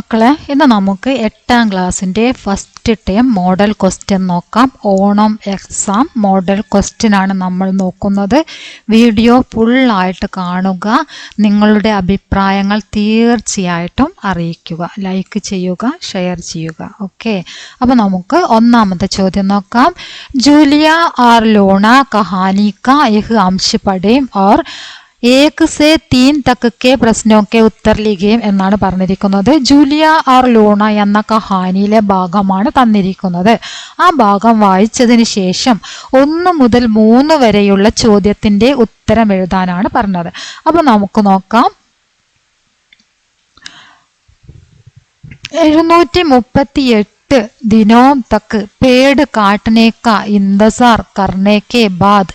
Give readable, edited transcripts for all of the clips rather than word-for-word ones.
മക്കളെ, ഇന്ന് നമുക്ക് 8ാം ക്ലാസ്സിൻ്റെ ഫസ്റ്റ് ടേം മോഡൽ ക്വസ്റ്റ്യൻ നോക്കാം. ഓണം എക്സാം മോഡൽ ക്വസ്റ്റ്യൻ ആണ് നമ്മൾ നോക്കുന്നത്. വീഡിയോ ഫുള്ളായിട്ട് കാണുക. നിങ്ങളുടെ അഭിപ്രായങ്ങൾ തീർച്ചയായിട്ടും അറിയിക്കുക. ലൈക്ക് ചെയ്യുക, ഷെയർ ചെയ്യുക. ഓക്കെ, അപ്പോൾ നമുക്ക് ഒന്നാമത്തെ ചോദ്യം നോക്കാം. ജൂലിയ और लोना कहानी का एक अंश पढ़ें और 1 से 3 तक के प्रश्नों के उत्तर लिखें എന്നാണ് പറഞ്ഞിരിക്കുന്നത്. ജൂലിയ ഓർ ലൂണ എന്ന കഹാനിയിലെ ഭാഗമാണ് തന്നിരിക്കുന്നത്. ആ ഭാഗം വായിച്ചതിന് ശേഷം 1 മുതൽ 3 വരെയുള്ള ചോദ്യത്തിന്റെ ഉത്തരം എഴുതാനാണ് പറഞ്ഞത്. അപ്പോൾ നമുക്ക് നോക്കാം. 738 दिनों तक पेड़ काटने का इंतजार करने के बाद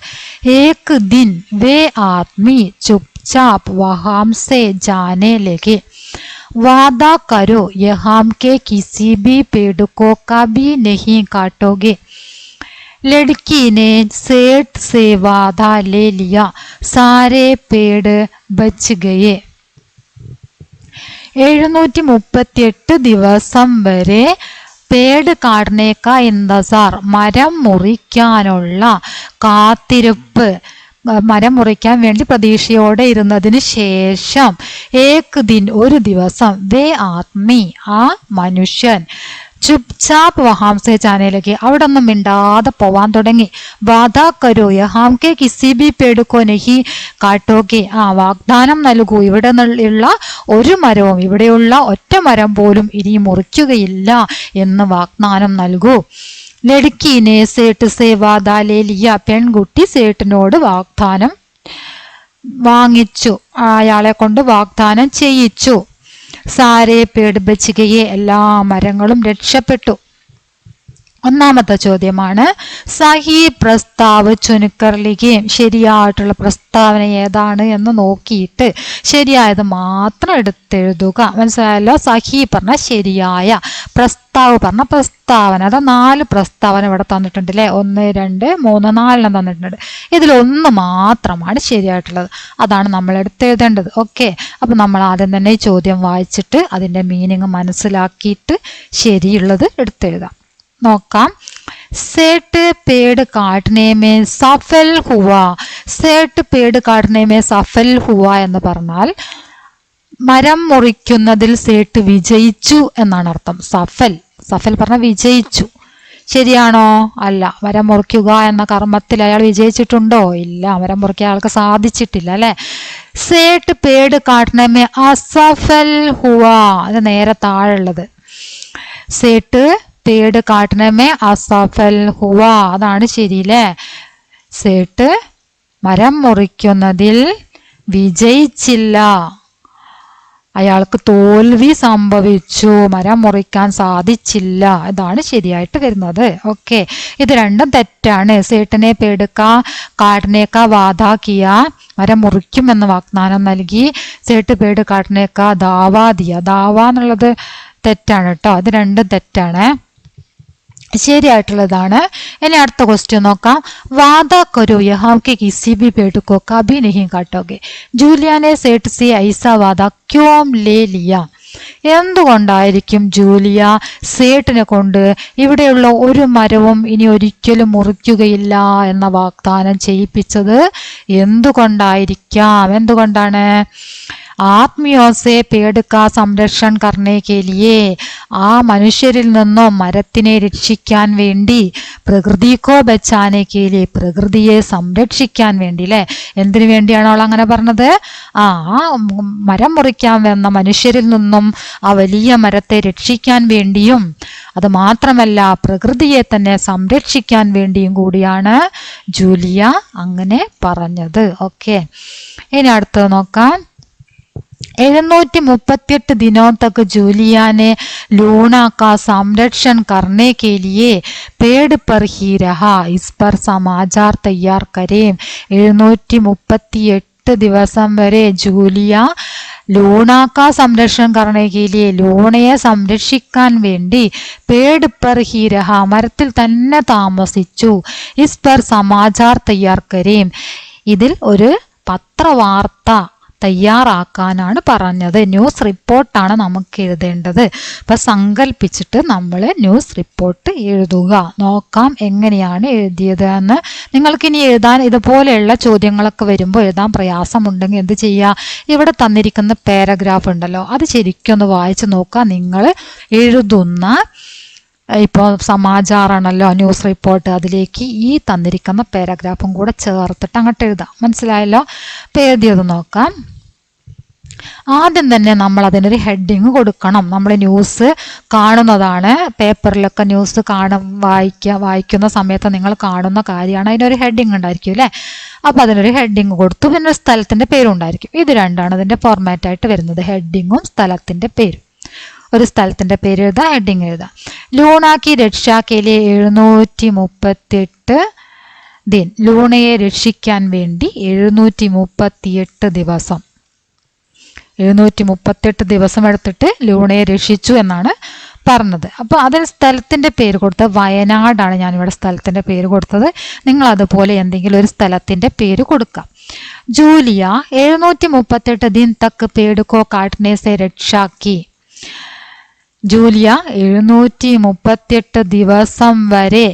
एक दिन वे आदमी चुपचाप वहां से जाने लगे. वादा करो यहाँ के किसी भी पेड़ को कभी नहीं काटोगे. लड़की ने सेठ से वादा ले लिया. सारे पेड़ बच गए. 738 ദിവസം വരെ പേട് കാടനേക്ക ഇന്തസാർ മരം മുറിക്കാനുള്ള കാത്തിരിപ്പ്, മരം മുറിക്കാൻ വേണ്ടി പ്രതീക്ഷയോടെ ഇരുന്നതിന് ശേഷം ഒരു ദിവസം വേ ആത്മി ആ മനുഷ്യൻ ചുപ്ചാപ്പ് വഹാംസെ ചാനയിലേക്ക് അവിടെ ഒന്നും മിണ്ടാതെ പോവാൻ തുടങ്ങി. വാദാ കരോ യഹാം കെ കിസി ബി പേടുക്കോ നഹി കാട്ടോക്കെ, വാഗ്ദാനം നൽകൂ, ഇവിടെ ഉള്ള ഒരു മരവും, ഇവിടെയുള്ള ഒറ്റ മരം പോലും ഇനി മുറിക്കുകയില്ല എന്ന് വാഗ്ദാനം നൽകൂ. ലടുക്കീനെ സേട്ട് സേ വാദാ ലേ ലിയ, പെൺകുട്ടി സേട്ടിനോട് വാഗ്ദാനം വാങ്ങിച്ചു, അയാളെ കൊണ്ട് വാഗ്ദാനം ചെയ്യിച്ചു. സാരേ പേട് ബച്ചുകയെ, എല്ലാ മരങ്ങളും രക്ഷപ്പെട്ടു. ഒന്നാമത്തെ ചോദ്യമാണ് സഹി പ്രസ്താവ് ചുനുക്കർലികയും, ശരിയായിട്ടുള്ള പ്രസ്താവന ഏതാണ് എന്ന് നോക്കിയിട്ട് ശരിയായത് മാത്രം എടുത്തെഴുതുക. മനസ്സിലായല്ലോ? സഹി പറഞ്ഞ ശരിയായ, പ്രസ്താവ് പറഞ്ഞ പ്രസ്താവന. അത് 4 പ്രസ്താവന ഇവിടെ തന്നിട്ടുണ്ട് അല്ലേ? 1, 2, 3, 4 തന്നിട്ടുണ്ട്. ഇതിലൊന്ന് മാത്രമാണ് ശരിയായിട്ടുള്ളത്. അതാണ് നമ്മൾ എടുത്തെഴുതേണ്ടത്. ഓക്കെ, അപ്പം നമ്മൾ ആദ്യം തന്നെ ഈ ചോദ്യം വായിച്ചിട്ട് അതിൻ്റെ മീനിങ് മനസ്സിലാക്കിയിട്ട് ശരിയുള്ളത് എടുത്തെഴുതാം. നോക്കാം. सेठ पेड़ काटने में सफल हुआ. सेठ पेड़ काटने में सफल हुआ എന്ന് പറഞ്ഞാൽ മരം മുറിക്കുന്നതിൽ സേട്ട് വിജയിച്ചു എന്നാണ് അർത്ഥം. സഫൽ പറഞ്ഞാൽ വിജയിച്ചു. ശരിയാണോ? അല്ല. മരം മുറിക്കുക എന്ന കർമ്മത്തിൽ അയാൾ വിജയിച്ചിട്ടുണ്ടോ? ഇല്ല. മരം മുറിക്കാൻ അയാൾക്ക് സാധിച്ചിട്ടില്ല അല്ലെ? സേട്ട് പേട് കാട്ടണമേ അസഫൽ ഹുവ, അത് നേരെ താഴെയുള്ളത്. സേട്ട് പേട് കാട്ടണമേ അസഫൽ ഹുവ, അതാണ് ശരിയല്ലേ? സേട്ട് മരം മുറിക്കുന്നതിൽ വിജയിച്ചില്ല, അയാൾക്ക് തോൽവി സംഭവിച്ചു, മരം മുറിക്കാൻ സാധിച്ചില്ല. ഇതാണ് ശരിയായിട്ട് വരുന്നത്. ഓക്കെ, ഇത് രണ്ടും തെറ്റാണ്. സേട്ടിനെ പേടുക്ക കാട്ടിനേക്ക വാദാക്കിയ, മരം മുറിക്കുമെന്ന് വാഗ്ദാനം നൽകി. സേട്ട് പേട് കാട്ടിനേക്ക ദാവാദിയ, ദാവ എന്നുള്ളത് തെറ്റാണ് കേട്ടോ. ഇത് രണ്ടും തെറ്റാണ്. ശരിയായിട്ടുള്ളതാണ്. ഇനി അടുത്ത ക്വസ്റ്റ്യൻ നോക്കാം. വാദ കരോ യഹാം കെ കിസി ബി പേടുക്കോ കഭി നഹി കാട്ടോगे. ജൂലിയാനെ സേട്ട് സെ ഐസാ വാദ ക്യോം ലേ ലിയ. എന്തുകൊണ്ടായിരിക്കും ജൂലിയ സേട്ടിനെ കൊണ്ട് ഇവിടെയുള്ള ഒരു മരവും ഇനി ഒരിക്കലും മുറിക്കുകയില്ല എന്ന വാഗ്ദാനം ചെയ്യിപ്പിച്ചത്? എന്തുകൊണ്ടാണ്? ആത്മിയോ സേ പേട് കാ സംരക്ഷൺ കർണേ കെ ലിയേ, ആ മനുഷ്യരിൽ നിന്നും മരത്തിനെ രക്ഷിക്കാൻ വേണ്ടി, പ്രകൃതിക്കോ ബച്ചാനെ കെ ലിയേ, പ്രകൃതിയെ സംരക്ഷിക്കാൻ വേണ്ടി അല്ലേ? എന്തിനു വേണ്ടിയാണ് അവൾ അങ്ങനെ പറഞ്ഞത്? ആ മരം മുറിക്കാൻ വന്ന മനുഷ്യരിൽ നിന്നും ആ വലിയ മരത്തെ രക്ഷിക്കാൻ വേണ്ടിയും, അത് മാത്രമല്ല പ്രകൃതിയെ തന്നെ സംരക്ഷിക്കാൻ വേണ്ടിയും കൂടിയാണ് ജൂലിയ അങ്ങനെ പറഞ്ഞത്. ഓക്കെ, ഇനി അടുത്തത് നോക്കാം. 738 दिनों तक जूलिया ने लूना का संरक्षण करने के लिए पेड़ पर ही रहा. इस पर समाचार तैयार करें. 738 ദിവസം വരെ ജൂലിയ ലൂണാക്ക സംരക്ഷണം കരണേക്കിലെ, ലൂണയെ സംരക്ഷിക്കാൻ വേണ്ടി പേട് പർ ഹി രഹ, മരത്തിൽ തന്നെ താമസിച്ചു. ഇസ് പർ സമാചാർ തയ്യാർ കരേം, ഇതിൽ ഒരു പത്രവാർത്ത തയ്യാറാക്കാനാണ് പറഞ്ഞത്. ന്യൂസ് റിപ്പോർട്ടാണ് നമുക്ക് എഴുതേണ്ടത്. അപ്പം സങ്കല്പിച്ചിട്ട് നമ്മൾ ന്യൂസ് റിപ്പോർട്ട് എഴുതുക. നോക്കാം എങ്ങനെയാണ് എഴുതിയത് എന്ന്. നിങ്ങൾക്കിനി എഴുതാൻ ഇതുപോലെയുള്ള ചോദ്യങ്ങളൊക്കെ വരുമ്പോൾ എഴുതാൻ പ്രയാസമുണ്ടെങ്കിൽ എന്ത് ചെയ്യുക, ഇവിടെ തന്നിരിക്കുന്ന പാരഗ്രാഫ് ഉണ്ടല്ലോ, അത് ശരിക്കൊന്ന് വായിച്ച് നോക്കുക. നിങ്ങൾ എഴുതുന്ന ഇപ്പോൾ സമാചാറാണല്ലോ ന്യൂസ് റിപ്പോർട്ട്, അതിലേക്ക് ഈ തന്നിരിക്കുന്ന പാരഗ്രാഫും കൂടെ ചേർത്തിട്ട് അങ്ങോട്ട് എഴുതാം. മനസ്സിലായല്ലോ? അപ്പോൾ എഴുതിയത് നോക്കാം. ആദ്യം തന്നെ നമ്മൾ അതിനൊരു ഹെഡിങ് കൊടുക്കണം. നമ്മൾ ന്യൂസ് കാണുന്നതാണ്, പേപ്പറിലൊക്കെ ന്യൂസ് വായിക്കുന്ന സമയത്ത് നിങ്ങൾ കാണുന്ന കാര്യമാണ്. അതിനൊരു ഹെഡിങ് ഉണ്ടായിരിക്കും അല്ലേ? അപ്പോൾ അതിനൊരു ഹെഡിങ് കൊടുത്തു, പിന്നെ ഒരു സ്ഥലത്തിൻ്റെ പേരും ഉണ്ടായിരിക്കും. ഇത് രണ്ടാണ് അതിൻ്റെ ഫോർമാറ്റായിട്ട് വരുന്നത്, ഹെഡിങ്ങും സ്ഥലത്തിൻ്റെ പേരും. ഒരു സ്ഥലത്തിൻ്റെ പേര് എഴുതാം, ഹെഡിങ് എഴുതാം. ലൂണാക്കി രക്ഷാക്കേലെ 738 ദിൻ. ലൂണയെ രക്ഷിക്കാൻ വേണ്ടി 738 ദിവസം 738 ദിവസം എടുത്തിട്ട് ലൂണയെ രക്ഷിച്ചു എന്നാണ് പറഞ്ഞത്. അപ്പോൾ അതിന് സ്ഥലത്തിൻ്റെ പേര് കൊടുത്തത് വയനാടാണ്. ഞാനിവിടെ സ്ഥലത്തിൻ്റെ പേര് കൊടുത്തത്. നിങ്ങൾ അതുപോലെ എന്തെങ്കിലും ഒരു സ്ഥലത്തിൻ്റെ പേര് കൊടുക്കാം. ജൂലിയ 738 दिन तक पेड़ को काटने से रक्षा की. ജൂലിയ 738 ദിവസം വരെ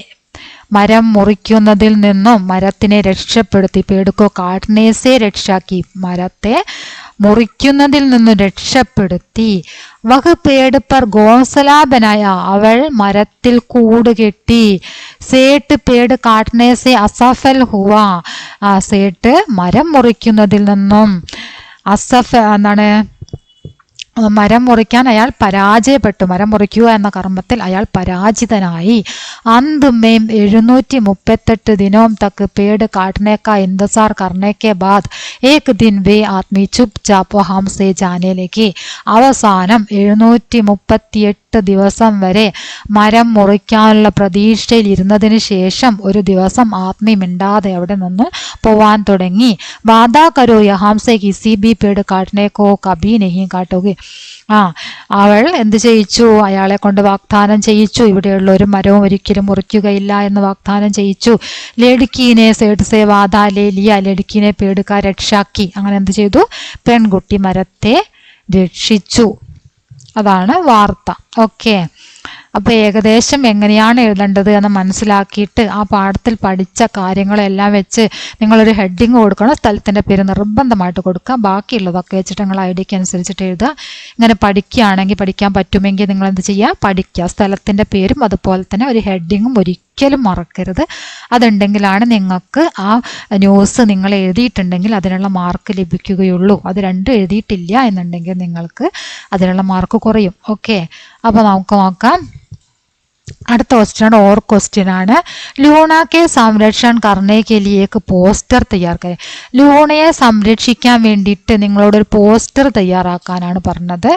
മരം മുറിക്കുന്നതിൽ നിന്നും മരത്തിനെ രക്ഷപ്പെടുത്തി. പേടുക്കോ കാട്നേസെ രക്ഷാക്കി, മരത്തെ മുറിക്കുന്നതിൽ നിന്നും രക്ഷപ്പെടുത്തി. വഹ് പേട് പർ ഗോസല ബനായ, അവൾ മരത്തിൽ കൂട് കെട്ടി. സേട്ട് പേട് കാട്നേസെ അസഫൽ ഹുവ, സേട്ട് മരം മുറിക്കുന്നതിൽ നിന്നും എന്താണ്, മരം മുറിക്കാൻ അയാൾ പരാജയപ്പെട്ടു. മരം മുറിക്കുക എന്ന കർമ്മത്തിൽ അയാൾ പരാജിതനായി. അന്തുമേം 738 दिनों तक पेड़ काटने का इंतजार करने के बाद एक दिन वे आदमी चुपचाप हमसे जाने लगे. അവസാനം 738 ദിവസം വരെ മരം മുറിക്കാനുള്ള പ്രതീക്ഷയിൽ ഇരുന്നതിന് ശേഷം ഒരു ദിവസം ആത്മീ മിണ്ടാതെ അവിടെ നിന്ന് പോവാൻ തുടങ്ങി. വാദാ കരോ യഹാംസെ കിസി ബി പേട് കാട്ടനെ കോ കബി നഹി കാട്ടോगे. അവൾ എന്ത് ചെയ്യിച്ചു, അയാളെ കൊണ്ട് വാഗ്ദാനം ചെയ്യിച്ചു, ഇവിടെയുള്ള ഒരു മരവും ഒരിക്കലും മുറിക്കുകയില്ല എന്ന് വാഗ്ദാനം ചെയ്യിച്ചു. ലടുക്കീനെ സേഡ് സേ വാദാ ലേ ലിയ, ലടുക്കീനെ പേടുക രക്ഷാക്കി. അങ്ങനെ എന്ത് ചെയ്തു, പെൺകുട്ടി മരത്തെ രക്ഷിച്ചു. അതാണ് വാർത്ത. ഓക്കെ, അപ്പോൾ ഏകദേശം എങ്ങനെയാണ് എഴുതേണ്ടത് എന്ന് മനസ്സിലാക്കിയിട്ട് ആ പാഠത്തിൽ പഠിച്ച കാര്യങ്ങളെല്ലാം വെച്ച് നിങ്ങളൊരു ഹെഡിങ് കൊടുക്കണം. സ്ഥലത്തിൻ്റെ പേര് നിർബന്ധമായിട്ട് കൊടുക്കുക. ബാക്കിയുള്ളതൊക്കെ വെച്ചിട്ട് നിങ്ങൾ ഐഡിയക്ക് അനുസരിച്ചിട്ട് എഴുതുക. ഇങ്ങനെ പഠിക്കുകയാണെങ്കിൽ, പഠിക്കാൻ പറ്റുമെങ്കിൽ നിങ്ങൾ എന്ത് ചെയ്യുക, പഠിക്കുക. സ്ഥലത്തിൻ്റെ പേരും അതുപോലെ തന്നെ ഒരു ഹെഡിങ്ങും ഒരിക്കലും മറക്കരുത്. അതുണ്ടെങ്കിലാണ് നിങ്ങൾക്ക് ആ ന്യൂസ് നിങ്ങൾ എഴുതിയിട്ടുണ്ടെങ്കിൽ അതിനുള്ള മാർക്ക് ലഭിക്കുകയുള്ളൂ. അത് രണ്ടും എഴുതിയിട്ടില്ല എന്നുണ്ടെങ്കിൽ നിങ്ങൾക്ക് അതിനുള്ള മാർക്ക് കുറയും. ഓക്കെ, അപ്പോൾ നമുക്ക് നോക്കാം. അടുത്ത ക്വസ്റ്റ്യൻ और क्वेश्चन ആണ്. ലൂണ के സംരക്ഷण करने के लिए एक പോസ്റ്റർ തയ്യാർ കരേ. ലൂണയെ സംരക്ഷിക്കാൻ വേണ്ടിയിട്ട് നിങ്ങളോട് ഒരു പോസ്റ്റർ തയ്യാറാക്കാനാണ് പറഞ്ഞത്.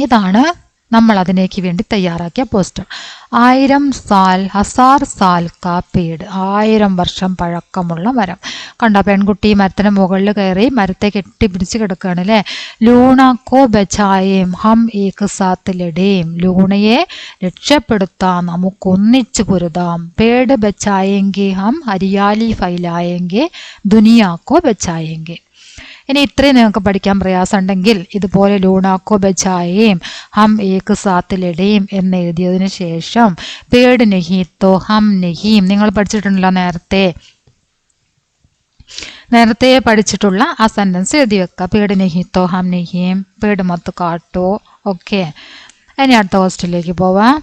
ഇതാണ് നമ്മൾ അതിനേക്ക് വേണ്ടി തയ്യാറാക്കിയ പോസ്റ്റർ. 1000 साल 1000 साल का पेड़, 1000 വർഷം പഴക്കമുള്ള മരം. കണ്ട, പെൺകുട്ടി മരത്തിന് മുകളിൽ കയറി മരത്തെ കെട്ടിപ്പിടിച്ച് കിടക്കുകയാണ് അല്ലേ. ലൂണക്കോ ബച്ചായേം ഹം ഏക് സാത്ത് ലഡേം, ലൂണയെ രക്ഷപ്പെടുത്താം, നമുക്കൊന്നിച്ച് പൊരുതാം. പേട് ബച്ചായെങ്കെ ഹം ഹരിയാലി ഫൈലായെങ്കെ ദുനിയാക്കോ ബച്ചായെങ്കെ. ഇനി ഇത്രയും നിങ്ങൾക്ക് പഠിക്കാൻ പ്രയാസമുണ്ടെങ്കിൽ ഇതുപോലെ ലൂണാക്കോ ബച്ചായേം ഹം ഏക് സാത്ത് ലഡേം എന്ന് എഴുതിയതിന് ശേഷം പേട് നഹീത്തോ ഹം നഹീം, നിങ്ങൾ പഠിച്ചിട്ടുണ്ടല്ലോ നേരത്തെ പഠിച്ചിട്ടുള്ള ആ സെന്റൻസ് എഴുതി വെക്കുക. പേട് നഹീത്തോ ഹം നഹീം, പേട് മത്ത് കാട്ടോ. ഓക്കെ, ഇനി അടുത്ത ക്വസ്റ്റ്യനിലേക്ക് പോവാം.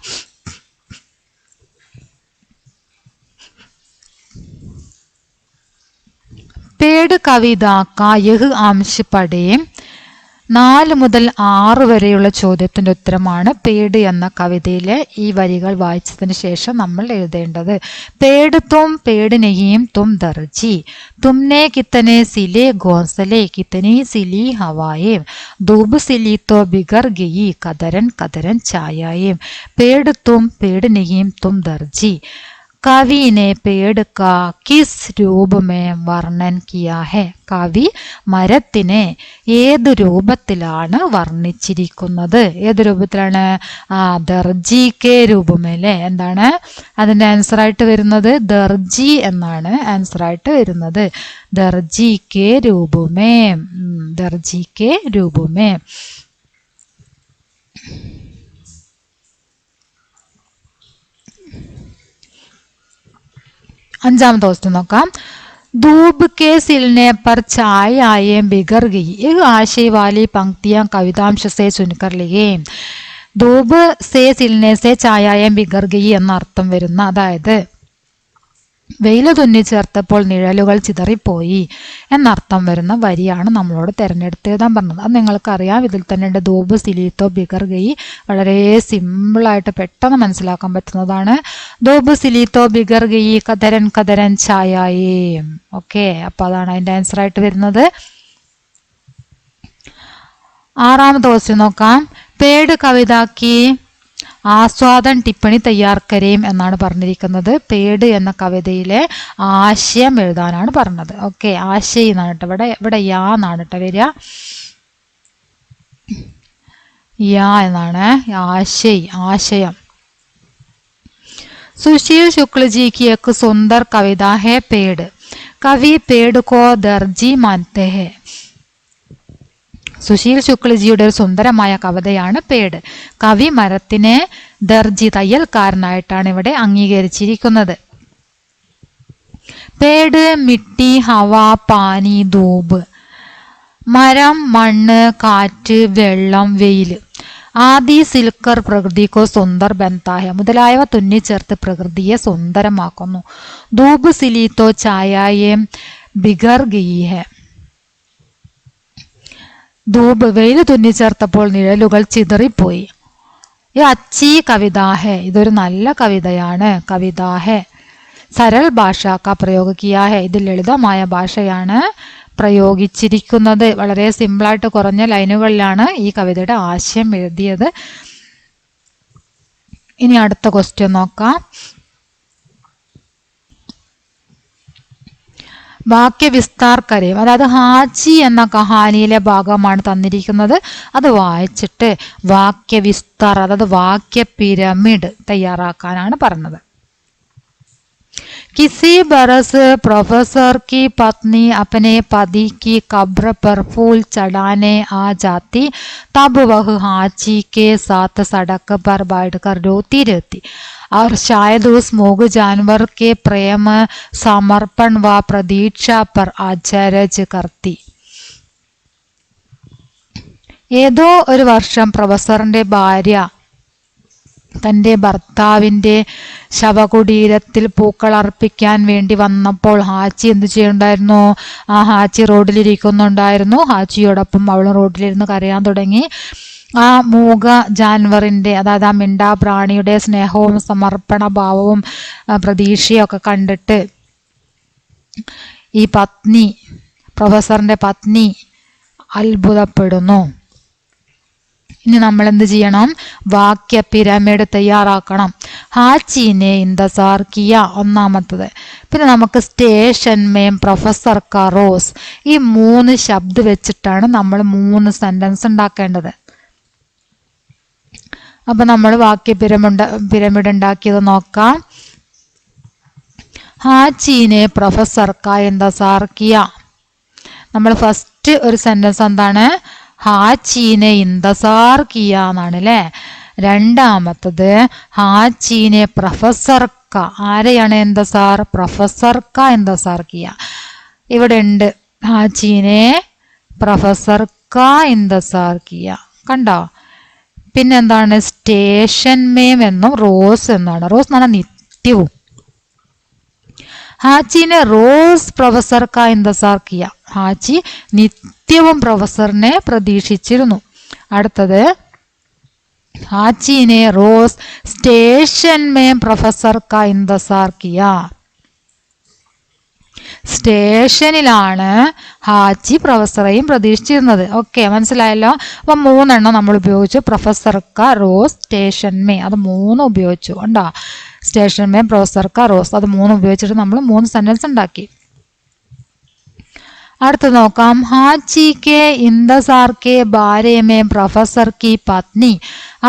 പേട് കവിത കാ യഹ് അംശ് പഠേം. 4 മുതൽ 6 വരെയുള്ള ചോദ്യത്തിൻ്റെ ഉത്തരമാണ് പേട് എന്ന കവിതയിലെ ഈ വരികൾ വായിച്ചതിന് ശേഷം നമ്മൾ എഴുതേണ്ടത്. പേട് തും പേട് നഹീം തും ദർജി, തുമ്നെ കിത്തനെ സിലെ ഗോസലെ കിത്തനി സിലി ഹവായേം, ധൂബ് സിലി തോ ബിഗർ ഗയി കദരൻ കദരൻ ചായായേം. പേട് തും പേട് നഹീം തും ദർജി, कवि ने पेड़ का किस रूप में वर्णन किया है? കവി മരത്തിനെ ഏത് രൂപത്തിലാണ് വർണ്ണിച്ചിരിക്കുന്നത്? ഏത് രൂപത്തിലാണ്? ദർജി കെ രൂപമല്ലേ. എന്താണ് അതിന്റെ ആൻസർ ആയിട്ട് വരുന്നത്? ദർജി എന്നാണ് ആൻസർ ആയിട്ട് വരുന്നത്. ദർജി കെ രൂപമേ. ദർജി കെ രൂപമേ. അഞ്ചാമത്തെ ക്വസ്റ്റ്യൻ നോക്കാം. धूप के सिलने पर छायाएं बिखर गई. एक आशय वाली पंक्तियां कवितांश से सुनकर लिए. ധൂപ് സേ സിൽനെ സേ ഛായായം ബിഗർ ഗയി എന്ന അർത്ഥം വരുന്ന, അതായത് വെയിൽ തുന്നിച്ചേർത്തപ്പോൾ നിഴലുകൾ ചിതറിപ്പോയി എന്നർത്ഥം വരുന്ന വരിയാണ് നമ്മളോട് തിരഞ്ഞെടുത്ത് എഴുതാൻ പറഞ്ഞത്. അത് നിങ്ങൾക്കറിയാം. ഇതിൽ തന്നെ ഉണ്ട് ധൂപ് സിലീത്തോ ബിഗർ ഗയി. വളരെ സിമ്പിളായിട്ട് പെട്ടെന്ന് മനസ്സിലാക്കാൻ പറ്റുന്നതാണ്. ധൂപ് സിലീത്തോ ബിഗർ ഗയി കതരൻ കതരൻ ഛായായേം. ഓക്കെ, അപ്പൊ അതാണ് അതിന്റെ ആൻസർ ആയിട്ട് വരുന്നത്. ആറാമത്തെ ക്വസ്റ്റ്യൻ നോക്കാം. പേട് കവിതാക്കി ആസ്വാദൻ ടിപ്പണി തയ്യാർ കരേം എന്നാണ് പറഞ്ഞിരിക്കുന്നത്. പേട് എന്ന കവിതയിലെ ആശയം എഴുതാനാണ് പറഞ്ഞത്. ഓക്കെ, ആശയം എന്നാണ് കേട്ടോ. ഇവിടെ യാ എന്നാണ് കേട്ടോ വരിക. യാ എന്നാണ് ആശയം. सुशील शुक्ल जी की एक सुंदर कविता है पेड़. कवि पेड़ को दर्जी मानते हैं. സുശീൽ ശുക്ലജിയുടെ ഒരു സുന്ദരമായ കവിതയാണ് പേട്. കവി മരത്തിനെ ദർജി തയ്യൽക്കാരനായിട്ടാണ് ഇവിടെ അംഗീകരിച്ചിരിക്കുന്നത്. പേട് മിട്ടി ഹവ പാനി ധൂപ്. മരം, മണ്ണ്, കാറ്റ്, വെള്ളം, വെയില്. ആദി സിൽക്കർ പ്രകൃതിക്കോ സുന്ദർ ബന്ധായ മുതലായവ തുന്നിച്ചേർത്ത് പ്രകൃതിയെ സുന്ദരമാക്കുന്നു. ധൂപ് സിലീത്തോ ഛായായേം ബിഗർ ഗയി ഹെ. ധൂപ് വെയിൽ തുന്നിച്ചേർത്തപ്പോൾ നിഴലുകൾ ചിതറിപ്പോയി. ഈ അച്ചി കവിതാഹെ, ഇതൊരു നല്ല കവിതയാണ്. കവിതാഹെ സരൽ ഭാഷ കാ പ്രയോഗ കിയാ ഹെ. ഇത് ലളിതമായ ഭാഷയാണ് പ്രയോഗിച്ചിരിക്കുന്നത്. വളരെ സിമ്പിളായിട്ട് കുറഞ്ഞ ലൈനുകളിലാണ് ഈ കവിതയുടെ ആശയം എഴുതിയത്. ഇനി അടുത്ത ക്വസ്റ്റ്യൻ നോക്കാം. വാക്യവിസ്താർ കരയും, അതായത് ഹാജി എന്ന കഹാനിയിലെ ഭാഗമാണ് തന്നിരിക്കുന്നത്. അത് വായിച്ചിട്ട് വാക്യവിസ്താർ, അതായത് വാക്യ പിരമിഡ് തയ്യാറാക്കാനാണ് പറഞ്ഞത്. किसी बरस प्रोफेसर की पत्नी अपने पति की कब्र पर फूल चढ़ाने आ जाती, तब वह हाजी के साथ सड़क पर बैठकर रोती रहती और शायद उस मूग जानवर के प्रेम, समर्पण व प्रतीक्षा पर आश्चर्य करती. ഏതോ ഒരു വർഷം പ്രൊഫസറിന്റെ ഭാര്യ തൻ്റെ ഭർത്താവിൻ്റെ ശവകുടീരത്തിൽ പൂക്കൾ അർപ്പിക്കാൻ വേണ്ടി വന്നപ്പോൾ ഹാച്ചി എന്ത് ചെയ്യുന്നുണ്ടായിരുന്നു? ഹാച്ചി റോഡിലിരിക്കുന്നുണ്ടായിരുന്നു. ഹാച്ചിയോടൊപ്പം അവൾ റോഡിലിരുന്ന് കരയാൻ തുടങ്ങി. ആ മൂക ജാൻവറിൻ്റെ, അതായത് ആ മിണ്ടാ പ്രാണിയുടെ സ്നേഹവും സമർപ്പണ ഭാവവും പ്രതീക്ഷയും ഒക്കെ കണ്ടിട്ട് ഈ പത്നി, പ്രൊഫസറിൻ്റെ പത്നി അത്ഭുതപ്പെടുന്നു. ഇനി നമ്മൾ എന്ത് ചെയ്യണം? വാക്യ പിരമിഡ് തയ്യാറാക്കണം. ഹാച്ചിനെ ഇന്തസാർ കിയ ഒന്നാമത്തത്. പിന്നെ നമുക്ക് സ്റ്റേഷൻ മേം പ്രൊഫസർ കാ റോസ്. ഈ 3 ശബ്ദം വെച്ചിട്ടാണ് നമ്മൾ 3 സെന്റൻസ് ഉണ്ടാക്കേണ്ടത്. അപ്പൊ നമ്മൾ വാക്യ പിരമിഡ് ഉണ്ടാക്കിയത് നോക്കാം. ഹാച്ചിനെ പ്രൊഫസർ കാ ഇന്തസാർ കിയ. നമ്മൾ ഫസ്റ്റ് ഒരു സെന്റൻസ് എന്താണ്? ഹാച്ചീനെ ഇന്തസാർ കിയ എന്നാണ് അല്ലേ. രണ്ടാമത്തത് ഹാച്ചീനെ പ്രൊഫസർ ക. ആരെയാണ് ഇന്തസാർ? പ്രൊഫസർ ക ഇന്തസാർ കിയ. ഇവിടെ ഉണ്ട് ഹാച്ചീനെ പ്രൊഫസർ ക ഇന്തസാർ കിയ. കണ്ടോ? പിന്നെന്താണ്? സ്റ്റേഷൻ മേം എന്നും റോസ് എന്നാണ്. റോസ് എന്ന് പറഞ്ഞാൽ നിത്യവും. ഹാച്ചിനെ റോസ് പ്രൊഫസർ കാ ഇന്തസാർ കിയ. ഹാച്ചി നിത്യവും പ്രൊഫസറിനെ പ്രതീക്ഷിച്ചിരുന്നു. അടുത്തത് ഹാച്ചിനെ റോസ് സ്റ്റേഷൻ മേം പ്രൊഫസർ കാ ഇന്തസാർ കിയ. സ്റ്റേഷനിലാണ് ഹാച്ചി പ്രൊഫസറെയും പ്രതീക്ഷിച്ചിരുന്നത്. ഓക്കെ, മനസ്സിലായല്ലോ. അപ്പം 3 നമ്മൾ ഉപയോഗിച്ചു. പ്രൊഫസർ ക, റോസ്, സ്റ്റേഷൻ മേ, അത് 3 ഉപയോഗിച്ചു. ഉണ്ടോ? സ്റ്റേഷൻ മേ പ്രൊഫസർ കാ റോസ്. അത് 3 ഉപയോഗിച്ചിട്ട് നമ്മൾ 3 സെന്റൻസ് ഉണ്ടാക്കി. അടുത്ത് നോക്കാം. ഹാച്ചി കെ इंतजार के बारे में प्रोफेसर की पत्नी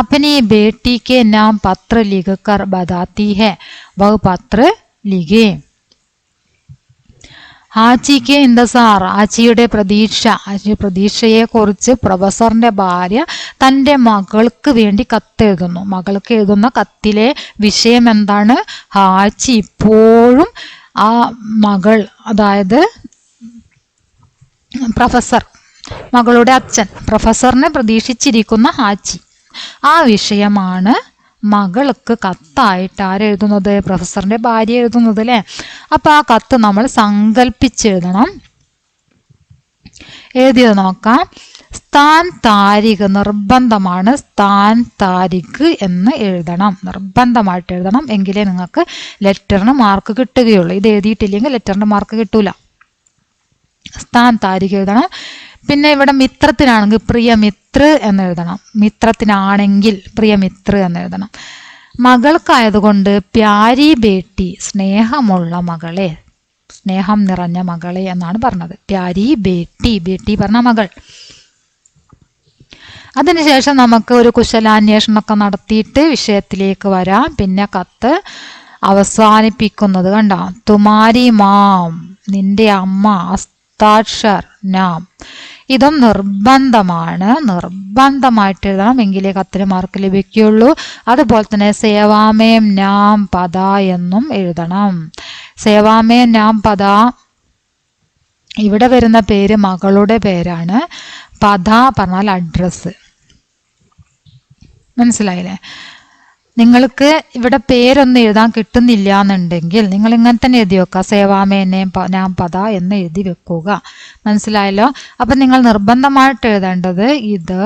अपनी बेटी के नाम पत्र लिखकर बताती है. वह पत्र लिखे. ഹാച്ചിക്ക് ഇന്തസാർ, ആച്ചിയുടെ പ്രതീക്ഷ, പ്രതീക്ഷയെ കുറിച്ച് പ്രൊഫസറിന്റെ ഭാര്യ തൻ്റെ മകൾക്ക് വേണ്ടി കത്തെഴുതുന്നു. മകൾക്ക് എഴുതുന്ന കത്തിലെ വിഷയം എന്താണ്? ഹാച്ചി ഇപ്പോഴും ആ മകൾ, അതായത് പ്രൊഫസർ, മകളുടെ അച്ഛൻ, പ്രൊഫസറിനെ പ്രതീക്ഷിച്ചിരിക്കുന്ന ഹാച്ചി, ആ വിഷയമാണ് മകൾക്ക് കത്തായിട്ട് ആരെഴുതുന്നത്? പ്രൊഫസറിന്റെ ഭാര്യ എഴുതുന്നത് അല്ലേ. അപ്പൊ ആ കത്ത് നമ്മൾ സങ്കല്പിച്ചെഴുതണം. എഴുതിയത് നോക്കാം. സ്ഥാൻ താരിഖ് നിർബന്ധമാണ്. സ്ഥാൻ താരിഖ് എന്ന് എഴുതണം, നിർബന്ധമായിട്ട് എഴുതണം. എങ്കിലേ നിങ്ങൾക്ക് ലെറ്ററിന് മാർക്ക് കിട്ടുകയുള്ളൂ. ഇത് എഴുതിയിട്ടില്ലെങ്കിൽ ലെറ്ററിന് മാർക്ക് കിട്ടൂല. സ്ഥാൻ താരിഖ് എഴുതണം. പിന്നെ ഇവിടെ മിത്രത്തിനാണെങ്കിൽ പ്രിയമിത്ര എന്ന് എഴുതണം. മിത്രത്തിനാണെങ്കിൽ പ്രിയമിത്ര എന്ന് എഴുതണം. മകൾക്കായതുകൊണ്ട് പ്യാരി ബേട്ടി, സ്നേഹമുള്ള മകളെ, സ്നേഹം നിറഞ്ഞ മകളെ എന്നാണ് പറഞ്ഞത്. പ്യാരി ബേട്ടി, ബേട്ടി പറഞ്ഞ മകൾ. അതിനുശേഷം നമുക്ക് ഒരു കുശലാന്വേഷണമൊക്കെ നടത്തിയിട്ട് വിഷയത്തിലേക്ക് വരാം. പിന്നെ കത്ത് അവസാനിപ്പിക്കുന്നത് കണ്ടോ? തുമാരി മാം, നിന്റെ അമ്മ, അസ്താക്ഷർ നാം. ഇതും നിർബന്ധമാണ്, നിർബന്ധമായിട്ട് എഴുതണം. എങ്കിലേ കത്തിന് മാർക്ക് ലഭിക്കുകയുള്ളൂ. അതുപോലെ തന്നെ സേവാമേം നാം പദ എന്നും എഴുതണം. സേവാമേം നാം പദ, ഇവിടെ വരുന്ന പേര് മകളുടെ പേരാണ്. പദ പറഞ്ഞാൽ അഡ്രസ്സ്. മനസ്സിലായില്ലേ? നിങ്ങൾക്ക് ഇവിടെ പേരൊന്നും എഴുതാൻ കിട്ടുന്നില്ല എന്നുണ്ടെങ്കിൽ നിങ്ങൾ ഇങ്ങനെ തന്നെ എഴുതി വെക്കുക. സേവാമേനെ നാം പദ എന്ന് എഴുതി വെക്കുക. മനസ്സിലായല്ലോ? അപ്പം നിങ്ങൾ നിർബന്ധമായിട്ട് എഴുതേണ്ടത് ഇത്,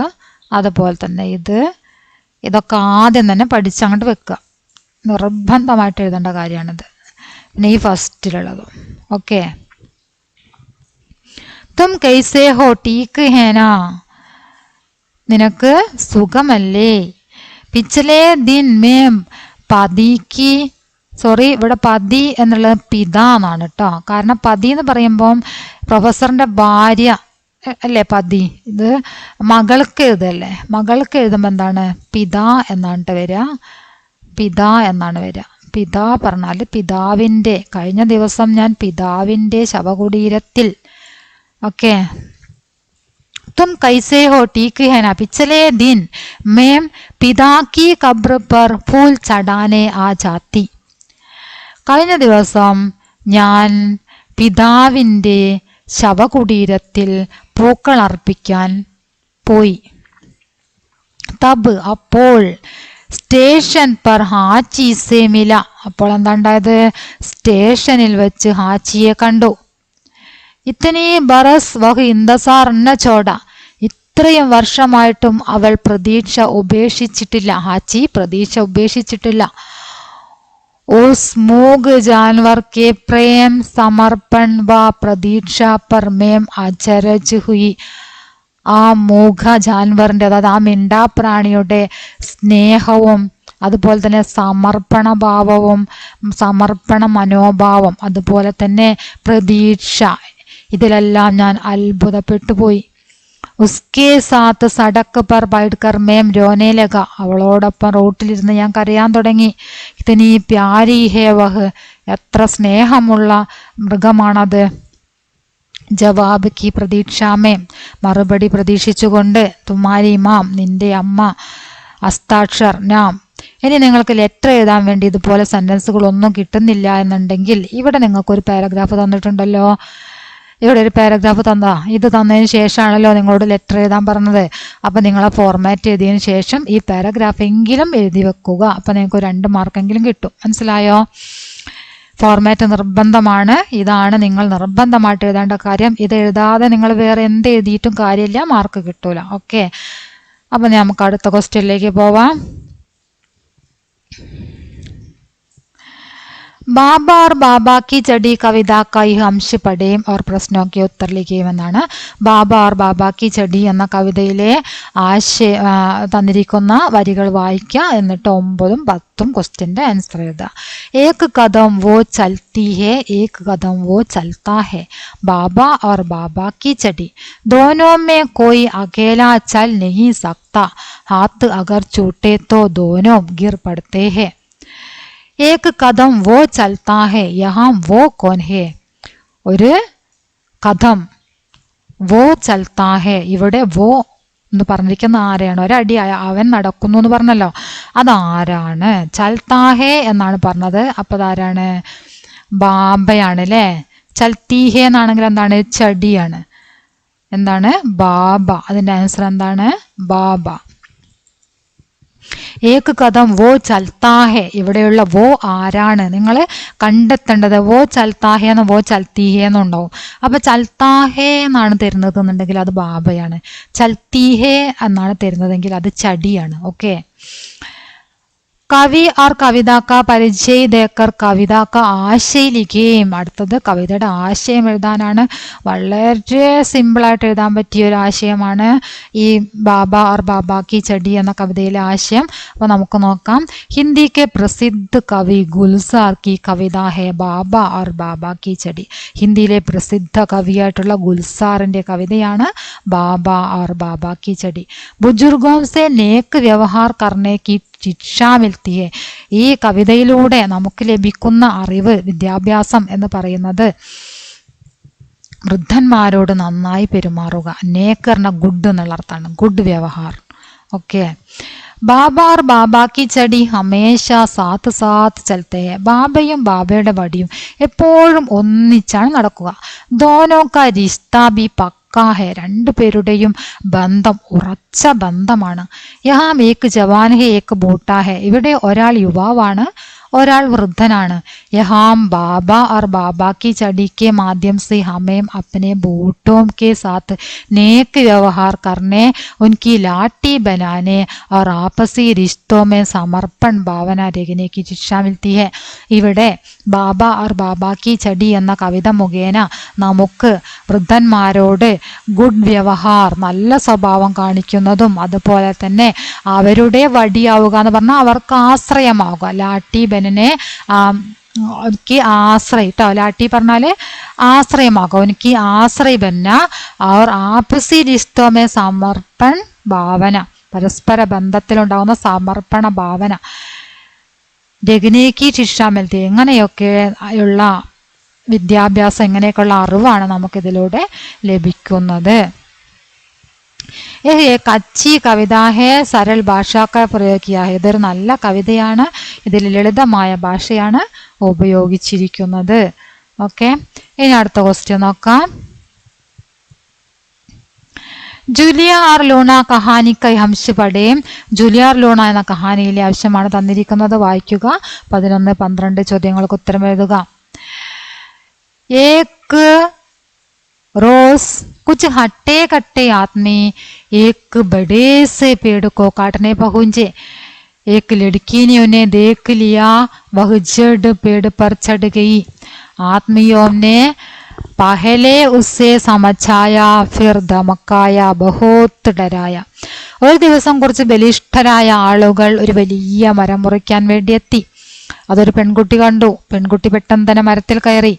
അതുപോലെ തന്നെ ഇതൊക്കെ ആദ്യം തന്നെ പഠിച്ചങ്ങോട്ട് വെക്കുക. നിർബന്ധമായിട്ട് എഴുതേണ്ട കാര്യമാണിത്. പിന്നെ ഈ ഫസ്റ്റിലുള്ളതും. ഓക്കെ. തും കൈസേ ഹോ, ടീക്ക് ഹേന, നിനക്ക് സുഖമല്ലേ? പിछले दिन में പതിക്ക്, സോറി, ഇവിടെ പതി എന്നുള്ളത് പിത എന്നാണ് കേട്ടോ. കാരണം പതി എന്ന് പറയുമ്പം പ്രൊഫസറിന്റെ ഭാര്യ അല്ലേ പതി. ഇത് മകൾക്ക് എഴുതല്ലേ. മകൾക്ക് എഴുതുമ്പോൾ എന്താണ്? പിത എന്നാണ് വരിക. പിത എന്നാണ് വരിക. പിത പറഞ്ഞാൽ പിതാവിൻ്റെ. കഴിഞ്ഞ ദിവസം ഞാൻ പിതാവിൻ്റെ ശവകുടീരത്തിൽ. ഓക്കെ. तुम कैसे हो, ठीक है ना? पिछले दिन मैं पिता की कब्र पर फूल चढ़ाने आ जाती. കഴിഞ്ഞ ദിവസം ഞാൻ പിതാവിൻ്റെ ശവകുടീരത്തിൽ പൂക്കൾ അർപ്പിക്കാൻ പോയി. തബ്, അപ്പോൾ, സ്റ്റേഷൻ പർ ഹാച്ചി സേ മില, അപ്പോൾ എന്താ ഉണ്ടായത്? സ്റ്റേഷനിൽ വെച്ച് ഹാച്ചിയെ കണ്ടു. ഇത്തനി ബറസ് വഹ് ഇന്തസാർ ന ചോട, ഇത്രയും വർഷമായിട്ടും അവൾ പ്രതീക്ഷ ഉപേക്ഷിച്ചിട്ടില്ല. ഹാച്ചി പ്രതീക്ഷ ഉപേക്ഷിച്ചിട്ടില്ല. ഉസ് മൂഗ് ജാൻവർ കെ പ്രേം സമർപ്പൺ വ പ്രതീക്ഷ പർ മേം അചരജ് ഹുയി. ആ മൂഘ ജാൻവറിൻ്റെ, അതായത് ആ മിണ്ടാപ്രാണിയുടെ സ്നേഹവും അതുപോലെ തന്നെ സമർപ്പണ ഭാവവും സമർപ്പണ മനോഭാവം അതുപോലെ തന്നെ പ്രതീക്ഷ, ഇതിലെല്ലാം ഞാൻ അത്ഭുതപ്പെട്ടു പോയി. ഉസ്കെ സാത്ത് സടക്ക് പർ ബൈഠ്കർ മേം രോനെ ലഗ, അവളോടൊപ്പം റോട്ടിലിരുന്ന് ഞാൻ കരയാൻ തുടങ്ങി. ഇതനീ പ്യാരി ഹേ വഹ്, എത്ര സ്നേഹമുള്ള മൃഗമാണത്. ജവാബ് കി പ്രതീക്ഷാമേ, മറുപടി പ്രതീക്ഷിച്ചുകൊണ്ട്. തുമാരി മാം, നിന്റെ അമ്മ. അസ്താക്ഷർ നാം. ഇനി നിങ്ങൾക്ക് ലെറ്റർ എഴുതാൻ വേണ്ടി ഇതുപോലെ സെന്റൻസുകളൊന്നും കിട്ടുന്നില്ല എന്നുണ്ടെങ്കിൽ ഇവിടെ നിങ്ങൾക്കൊരു പാരഗ്രാഫ് തന്നിട്ടുണ്ടല്ലോ. ഇവിടെ ഒരു പാരഗ്രാഫ് ഇത് തന്നതിന് ശേഷമാണല്ലോ നിങ്ങളോട് ലെറ്റർ എഴുതാൻ പറഞ്ഞത്. അപ്പം നിങ്ങൾ ആ ഫോർമാറ്റ് എഴുതിയതിന് ശേഷം ഈ പാരഗ്രാഫ് എങ്കിലും എഴുതി വെക്കുക. അപ്പം നിങ്ങൾക്ക് 2 മാർക്കെങ്കിലും കിട്ടും. മനസ്സിലായോ? ഫോർമാറ്റ് നിർബന്ധമാണ്. ഇതാണ് നിങ്ങൾ നിർബന്ധമായിട്ട് എഴുതേണ്ട കാര്യം. ഇത് എഴുതാതെ നിങ്ങൾ വേറെ എന്ത് എഴുതിയിട്ടും കാര്യമില്ല, മാർക്ക് കിട്ടൂല. ഓക്കെ. അപ്പം നമുക്ക് അടുത്ത ക്വസ്റ്റ്യനിലേക്ക് പോവാം. बाबा और बाबा की चढ़ी कविता का ഈ अंश पढ़ें और प्रश्नों के उत्तर लिखेം എന്നാണ്. ബാബ और ബാബ की चढ़ी എന്ന കവിതയിലെ തന്നിരിക്കുന്ന വരികൾ വായിക്കുക, എന്നിട്ട് 9ഉം 10ഉം ക്വസ്റ്റ്യന്റെ ആൻസർ എഴുതുക. एक कदम वो चलती है, एक कदम वो चलता है, बाबा और बाबा की चढ़ी, दोनों में कोई अकेला चल नहीं सकता, हाथ अगर छूटे तो दोनों गिर पड़ते हैं. एक कदम वो चलता है, यहाँ वो कौन है? ഒരു കഥം വോ ചൽത്താ ഹെ, ഇവിടെ വോ എന്ന് പറഞ്ഞിരിക്കുന്ന ആരെയാണ്? ഒരടി അവൻ നടക്കുന്നു എന്ന് പറഞ്ഞല്ലോ, അതാരാണ്? ചൽത്താഹേ എന്നാണ് പറഞ്ഞത്, അപ്പൊ അതാരാണ്? ബാബയാണ് അല്ലേ. ചൽത്തീഹേ എന്നാണെങ്കിൽ എന്താണ്? ചടിയാണ്. എന്താണ്? ബാബ. അതിന്റെ ആൻസർ എന്താണ്? ബാബ. ഏക് കദം വോ ചൽത്താഹെ, ഇവിടെയുള്ള വോ ആരാണ് നിങ്ങൾ കണ്ടെത്തേണ്ടത്. വോ ചൽത്താഹെ എന്ന് വോ ചൽത്തീഹേ എന്നുണ്ടാവും. അപ്പൊ ചൽത്താഹേ എന്നാണ് തരുന്നത് എന്നുണ്ടെങ്കിൽ അത് ബാബയാണ്. ചൽത്തീഹേ എന്നാണ് തരുന്നതെങ്കിൽ അത് ചടിയാണ്. ഓക്കെ. കവി और കവിത का പരിചയ देकर കവിത का ആശയ लिखें. അടുത്തത് കവിതയുടെ ആശയം എഴുതാനാണ്. വളരെ സിമ്പിളായിട്ട് എഴുതാൻ പറ്റിയ ഒരു ആശയമാണ് ഈ ബാബ और ബാബ की चढ़ी എന്ന കവിതയിലെ ആശയം. അപ്പോൾ നമുക്ക് നോക്കാം. ഹിന്ദി के प्रसिद्ध कवि गुलजार की कविता है ബാബ और ബാബ की चढ़ी. ഹിന്ദിയിലെ പ്രസിദ്ധ കവിയായിട്ടുള്ള ഗുൽസാറിന്റെ കവിതയാണ് ബാബ और ബാബ की चढ़ी. बुजुर्गों से नेक व्यवहार करने की ശിക്ഷ മിൽത്തി ഹെ. ഈ കവിതയിലൂടെ നമുക്ക് ലഭിക്കുന്ന അറിവ്, വിദ്യാഭ്യാസം എന്ന് പറയുന്നത് വൃദ്ധന്മാരോട് നന്നായി പെരുമാറുക. നേക്ക് പറഞ്ഞ ഗുഡ് എന്നുള്ള അർത്ഥമാണ്, ഗുഡ് വ്യവഹാർ. ഓക്കെ. ബാബ और ബാബ की चढ़ी ഹമേശ സാത്ത് സാത്ത് ചലത്തെ ഹെ. ബാബയും ബാബയുടെ വടിയും എപ്പോഴും ഒന്നിച്ചാണ് നടക്കുക. ദോനോ കാ റിശ്താ ഭി പക്കാ ഹെ. രണ്ടുപേരുടെയും ബന്ധം ഉറച്ച ബന്ധമാണ്. യഹാം ഏക് ജവാൻ ഹെ ഏക് ബൂട്ടാ ഹെ. ഇവിടെ ഒരാൾ യുവാവാണ്, ഒരാൾ വൃദ്ധനാണ്. യഹാം ബാബ और ബാബ की चढ़ी के माध्यम से हमें अपने बूटों के साथ नेक व्यवहार करने, उनकी लाठी बनाने और आपसी रिश्तों में समर्पण भावना रखने की शिक्षा मिलती है. ഇവിടെ ബാബ और ബാബ की चढ़ी എന്ന കവിത മുഖേന നമുക്ക് വൃദ്ധന്മാരോട് ഗുഡ് വ്യവഹാർ, നല്ല സ്വഭാവം കാണിക്കുന്നതും അതുപോലെ തന്നെ അവരുടെ വടിയാവുക എന്ന് പറഞ്ഞാൽ അവർക്ക് ആശ്രയമാവുക. ലാട്ടി ബനനെ उनकी आश्रय ട്ടോ. ലാട്ടി പറഞ്ഞാല് ആശ്രയമാകും. ഉനക്ക് ആശ്രയ ബന്ന और आपसी रिश्तों में സമർപ്പൺ ഭാവന, പരസ്പര ബന്ധത്തിലുണ്ടാകുന്ന സമർപ്പണ ഭാവന. രഗ്നേക്ക് ശിക്ഷ മിൽത്തി. എങ്ങനെയൊക്കെ ഉള്ള വിദ്യാഭ്യാസം, ഇങ്ങനെയൊക്കെയുള്ള അറിവാണ് നമുക്കിതിലൂടെ ലഭിക്കുന്നത്. കച്ചി കവിത ഹേ, സരൽ ഭാഷാക്ക പ്രयोग किया है. ഇതൊരു നല്ല കവിതയാണ്, ഇതിൽ ലളിതമായ ഭാഷയാണ് ഉപയോഗിച്ചിരിക്കുന്നത്. ഓക്കെ. ഇനി അടുത്ത ക്വസ്റ്റ്യൻ നോക്കാം. ജൂലിയ और ലൂണ കഹാനി കൈ ഹംശ പഠേം. ജൂലിയ और ലൂണ എന്ന കഹാനിയിലെ ആവശ്യമാണ് തന്നിരിക്കുന്നത്, വായിക്കുക. 11, 12 ചോദ്യങ്ങൾക്ക് ഉത്തരം എഴുതുക. ഏക് रोज कुछ हट्टे कट्टे आदमी एक बड़े से पेड़ को काटने पहुंचे. एक लड़की ने उन्हें देख लिया, वह जड़ पेड़ पर चढ़ गई. आदमियों ने पहले उससे समझाया, फिर धमकाया, बहुत डराया. ഒരു ദിവസം കുറച്ച് ബലിഷ്ഠരായ ആളുകൾ ഒരു വലിയ മരം മുറിക്കാൻ വേണ്ടി എത്തി. അതൊരു പെൺകുട്ടി കണ്ടു. പെൺകുട്ടി പെട്ടെന്ന് തന്നെ മരത്തിൽ കയറി.